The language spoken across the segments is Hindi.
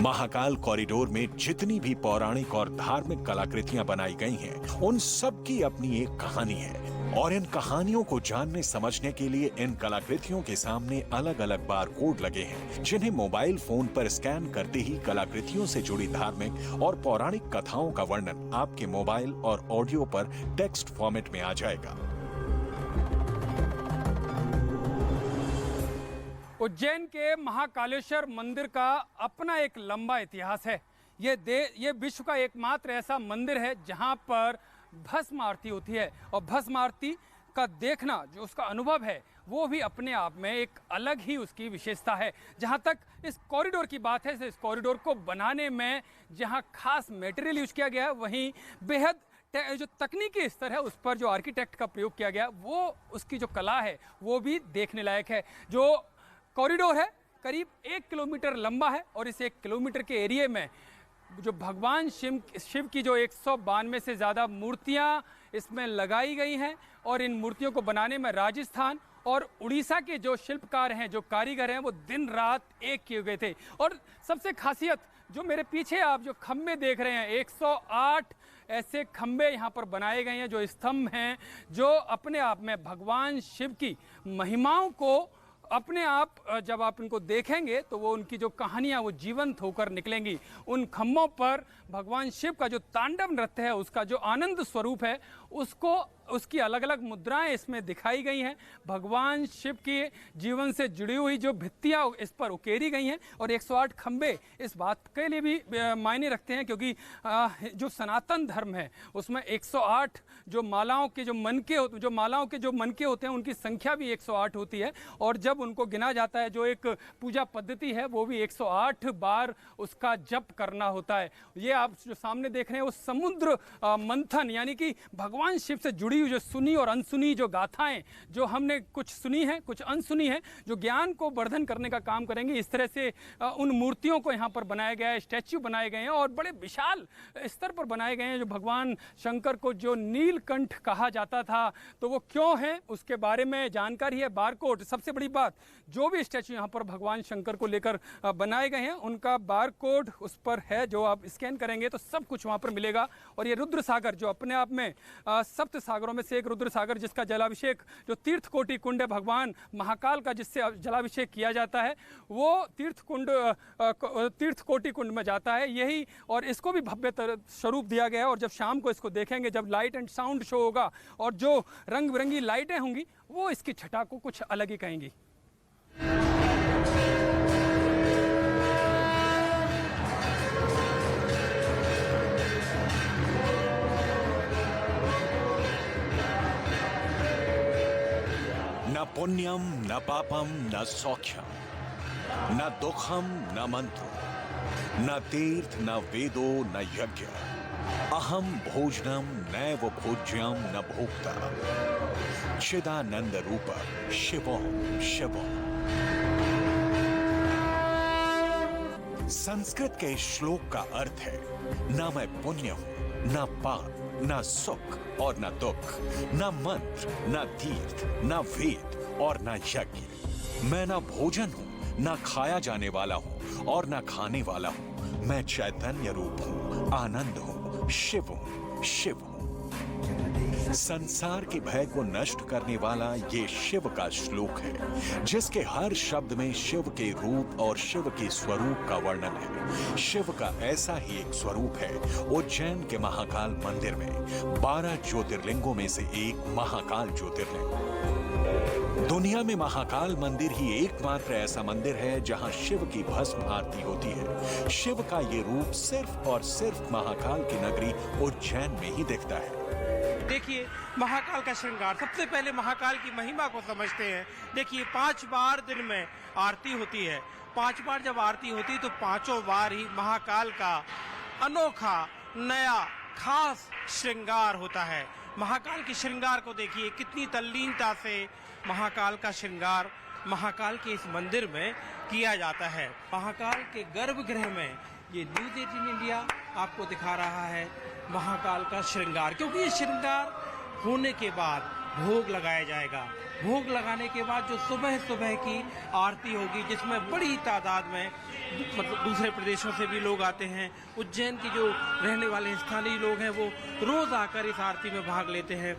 महाकाल कॉरिडोर में जितनी भी पौराणिक और धार्मिक कलाकृतियां बनाई गई हैं, उन सब की अपनी एक कहानी है और इन कहानियों को जानने समझने के लिए इन कलाकृतियों के सामने अलग अलग बार कोड लगे हैं, जिन्हें मोबाइल फोन पर स्कैन करते ही कलाकृतियों से जुड़ी धार्मिक और पौराणिक कथाओं का वर्णन आपके मोबाइल और ऑडियो पर टेक्स्ट फॉर्मेट में आ जाएगा। उज्जैन के महाकालेश्वर मंदिर का अपना एक लंबा इतिहास है। ये विश्व का एकमात्र ऐसा मंदिर है जहां पर भस्म आरती होती है और भस्म आरती का देखना, जो उसका अनुभव है, वो भी अपने आप में एक अलग ही उसकी विशेषता है। जहां तक इस कॉरिडोर की बात है, इस कॉरिडोर को बनाने में जहां खास मटेरियल यूज किया गया है, वहीं बेहद जो तकनीकी स्तर है उस पर जो आर्किटेक्ट का प्रयोग किया गया, वो उसकी जो कला है वो भी देखने लायक है। जो कॉरिडोर है करीब 1 किलोमीटर लंबा है और इस 1 किलोमीटर के एरिया में जो भगवान शिव की जो 192 से ज़्यादा मूर्तियां इसमें लगाई गई हैं और इन मूर्तियों को बनाने में राजस्थान और उड़ीसा के जो शिल्पकार हैं, जो कारीगर हैं, वो दिन रात एक किए गए थे। और सबसे खासियत, जो मेरे पीछे आप जो खम्भे देख रहे हैं, 108 ऐसे खम्भे यहाँ पर बनाए गए हैं, जो स्तंभ हैं, जो अपने आप में भगवान शिव की महिमाओं को अपने आप जब आप इनको देखेंगे तो वो उनकी जो कहानियाँ वो जीवंत होकर निकलेंगी। उन खम्भों पर भगवान शिव का जो तांडव नृत्य है, उसका जो आनंद स्वरूप है, उसकी अलग अलग मुद्राएं इसमें दिखाई गई हैं। भगवान शिव के जीवन से जुड़ी हुई जो भित्तियाँ इस पर उकेरी गई हैं और 108 खम्भे इस बात के लिए भी मायने रखते हैं, क्योंकि जो सनातन धर्म है उसमें 108 जो मालाओं के जो मनके होते हैं, उनकी संख्या भी 108 होती है और जब उनको गिना जाता है, जो एक पूजा पद्धति है, वो भी 108 बार उसका जप करना होता है। ये आप जो सामने देख रहे हैं वो समुद्र मंथन, यानी कि भगवान शिव से जुड़ी हुई जो सुनी और अनसुनी जो गाथाएं, जो हमने कुछ सुनी है, कुछ अनसुनी है, जो ज्ञान को वर्धन करने का काम करेंगे। इस तरह से उन मूर्तियों को यहाँ पर बनाया गया है, स्टैच्यू बनाए गए हैं और बड़े विशाल स्तर पर बनाए गए हैं। जो भगवान शंकर को जो नीलकंठ कहा जाता था, तो वो क्यों है उसके बारे में जानकारी है। बारकोड, सबसे बड़ी बात, जो भी स्टैच्यू यहाँ पर भगवान शंकर को लेकर बनाए गए हैं, उनका बारकोड उस पर है, जो आप स्कैन करेंगे तो सब कुछ वहाँ पर मिलेगा। और ये रुद्र सागर, जो अपने आप में सप्त सागरों में से एक रुद्र सागर, जिसका जलाभिषेक, जो तीर्थ कोटि कुंड है भगवान महाकाल का, जिससे जलाभिषेक किया जाता है, वो तीर्थ कोटि कुंड में जाता है यही। और इसको भी भव्य स्वरूप दिया गया है। और जब शाम को इसको देखेंगे, जब लाइट एंड साउंड शो होगा और जो रंग बिरंगी लाइटें होंगी, वो इसकी छटा को कुछ अलग ही कहेंगी। न पुण्यम न पापम न सौख्यम, न दुखम न मंत्र, न तीर्थ न वेदो न यज्ञ, अहम भोजनम नैव भोज्यम न भोक्ता, चिदानंद रूप शिवोम शिवोम। संस्कृत के इस श्लोक का अर्थ है, न मैं पुण्य हूं, न पाप, न सुख और न दुख, न मंत्र, न तीर्थ, न वेद और न यज्ञ। मैं न भोजन हूं, न खाया जाने वाला हूं और न खाने वाला हूं। मैं चैतन्य रूप हूं, आनंद हूं, शिव हूं, शिव हूं। संसार के भय को नष्ट करने वाला ये शिव का श्लोक है, जिसके हर शब्द में शिव के रूप और शिव के स्वरूप का वर्णन है। शिव का ऐसा ही एक स्वरूप है उज्जैन के महाकाल मंदिर में, 12 ज्योतिर्लिंगों में से एक महाकाल ज्योतिर्लिंग। दुनिया में महाकाल मंदिर ही एकमात्र ऐसा मंदिर है जहां शिव की भस्म आरती होती है। शिव का ये रूप सिर्फ और सिर्फ महाकाल की नगरी उज्जैन में ही दिखता है। देखिए महाकाल का श्रृंगार, सबसे पहले महाकाल की महिमा को समझते हैं। देखिए 5 बार दिन में आरती होती है। 5 बार जब आरती होती है तो 5 बार ही महाकाल का अनोखा नया खास श्रृंगार होता है। महाकाल के श्रृंगार को देखिए, कितनी तल्लीनता से महाकाल का श्रृंगार महाकाल के इस मंदिर में किया जाता है। महाकाल के गर्भगृह में ये न्यूज़ 18 इंडिया आपको दिखा रहा है महाकाल का श्रृंगार, क्योंकि ये श्रृंगार होने के बाद भोग लगाया जाएगा। भोग लगाने के बाद जो सुबह सुबह की आरती होगी, जिसमें बड़ी तादाद में मतलब दूसरे प्रदेशों से भी लोग आते हैं। उज्जैन के जो रहने वाले स्थानीय लोग हैं वो रोज आकर इस आरती में भाग लेते हैं।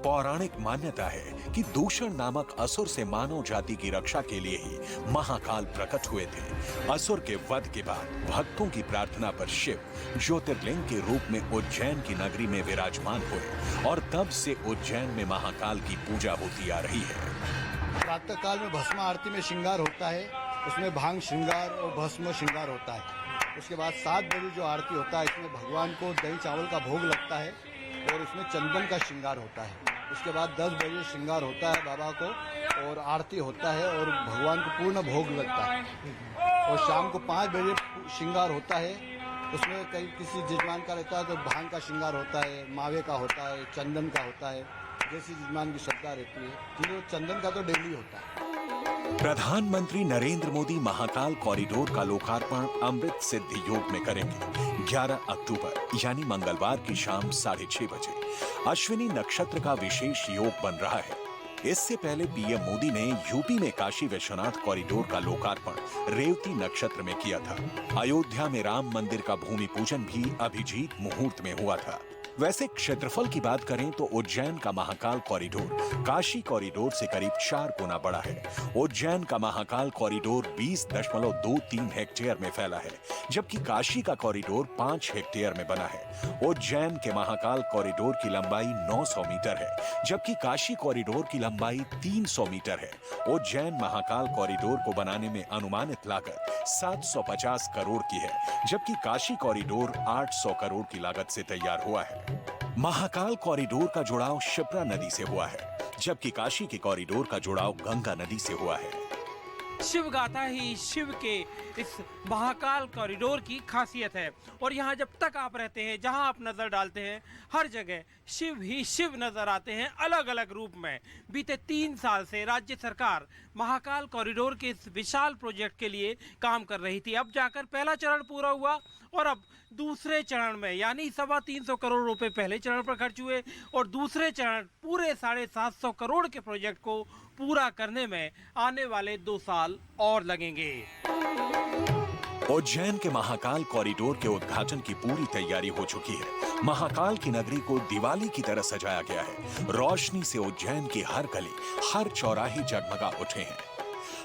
पौराणिक मान्यता है कि दूषण नामक असुर से मानव जाति की रक्षा के लिए ही महाकाल प्रकट हुए थे। असुर के वध के बाद भक्तों की प्रार्थना पर शिव ज्योतिर्लिंग के रूप में उज्जैन की नगरी में विराजमान हुए और तब से उज्जैन में महाकाल की पूजा होती आ रही है। प्रातः काल में भस्म आरती में श्रृंगार होता है, उसमें भांग श्रृंगार और भस्म श्रृंगार होता है। उसके बाद 7 बजे जो आरती होता है, इसमें भगवान को दही चावल का भोग लगता है और इसमें चंदन का श्रृंगार होता है। उसके बाद 10 बजे श्रृंगार होता है बाबा को और आरती होता है और भगवान को पूर्ण भोग लगता है। और शाम को 5 बजे श्रृंगार होता है, उसमें कहीं किसी जजमान का रहता है तो भांग का श्रृंगार होता है, मावे का होता है, चंदन का होता है, जैसी जजमान की श्रद्धा रहती है। तो चंदन का तो डेली होता है। प्रधानमंत्री नरेंद्र मोदी महाकाल कॉरिडोर का लोकार्पण अमृत सिद्धि योग में करेंगे 11 अक्टूबर यानी मंगलवार की शाम 6:30 बजे। अश्विनी नक्षत्र का विशेष योग बन रहा है। इससे पहले पीएम मोदी ने यूपी में काशी विश्वनाथ कॉरिडोर का लोकार्पण रेवती नक्षत्र में किया था। अयोध्या में राम मंदिर का भूमि पूजन भी अभिजीत मुहूर्त में हुआ था। वैसे क्षेत्रफल की बात करें तो उज्जैन का महाकाल कॉरिडोर काशी कॉरिडोर से करीब 4 गुना बड़ा है। उज्जैन का महाकाल कॉरिडोर 20.23 हेक्टेयर में फैला है, जबकि काशी का कॉरिडोर 5 हेक्टेयर में बना है। उज्जैन के महाकाल कॉरिडोर की लंबाई 900 मीटर है, जबकि काशी कॉरिडोर की लंबाई 300 मीटर है। उज्जैन महाकाल कॉरिडोर को बनाने में अनुमानित लागत 750 करोड़ की है, जबकि काशी कॉरिडोर 800 करोड़ की लागत से तैयार हुआ है। महाकाल कॉरिडोर का जुड़ाव शिप्रा नदी से हुआ है, जबकि काशी के कॉरिडोर का जुड़ाव गंगा नदी से हुआ है। शिव गाथा ही शिव के इस महाकाल कॉरिडोर की खासियत है। और यहाँ जब तक आप रहते हैं, जहाँ आप नजर डालते हैं, हर जगह शिव ही शिव नजर आते हैं, अलग अलग रूप में। बीते 3 साल से राज्य सरकार महाकाल कॉरिडोर के इस विशाल प्रोजेक्ट के लिए काम कर रही थी। अब जाकर पहला चरण पूरा हुआ और अब दूसरे चरण में यानी 325 करोड़ रुपए पहले चरण पर खर्च हुए और दूसरे चरण पूरे 750 करोड़ के प्रोजेक्ट को पूरा करने में आने वाले 2 साल और लगेंगे। उज्जैन के महाकाल कॉरिडोर के उद्घाटन की पूरी तैयारी हो चुकी है। महाकाल की नगरी को दिवाली की तरह सजाया गया है। रोशनी से उज्जैन की हर गली, हर चौराहे जगमगा उठे हैं।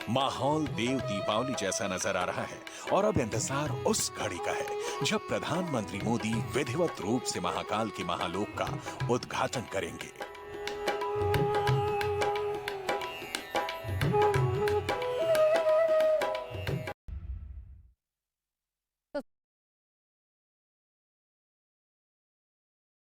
माहौल देव दीपावली जैसा नजर आ रहा है और अब इंतजार उस घड़ी का है जब प्रधानमंत्री मोदी विधिवत रूप से महाकाल के महालोक का उद्घाटन करेंगे।